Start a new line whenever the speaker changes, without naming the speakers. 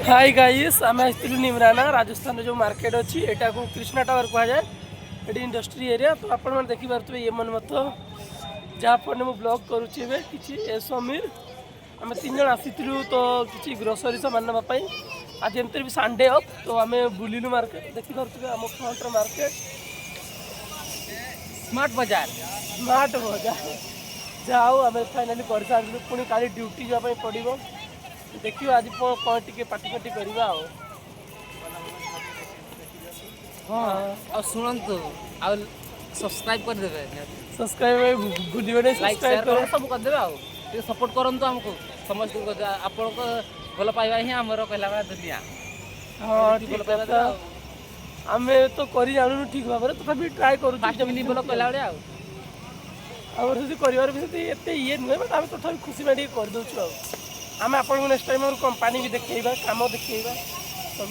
Hi guys आम आसलु निमराना राजस्थान जो market अच्छी एटा को कृष्णा टावर कह जाए ये इंडस्ट्री एरिया तो आप देखिपे ये मन मत जहाँफल मुझे ब्लॉग करुच्ची कि समीर आम 3 जन आसीलु तो किसी ग्रोसरी सामान नापी आज एमती भी संडे अफ तो आम बुलिलु मार्केट देखिपे आम फ्रंटर मार्केट
स्मार्ट
बजार जाओ आम फाइनाली कर सारू पुणी का ड्यूटी जावाई पड़ो देखिए आज कौन टी पार्टी फाटी करवा
हाँ शुणु आ सब्सक्राइब करदे
सब्सक्राइब भूलिए
लाइक शेयर करो सब करदे आउ सपोर्ट करंतु हमको समस्त आपण को भल पाइबा ही हमर कहला बा दुनिया।
हाँ ठीक है आम तो कर जानू ठीक भाव में तथापि ट्राए कर
फास्ट मिली बोल कहला बड़े
आम से कर एत ये नुहे बट आम तथा खुशी में करदे आम आपको नेक्स्ट टाइम कंपानी भी देखा काम देखा सब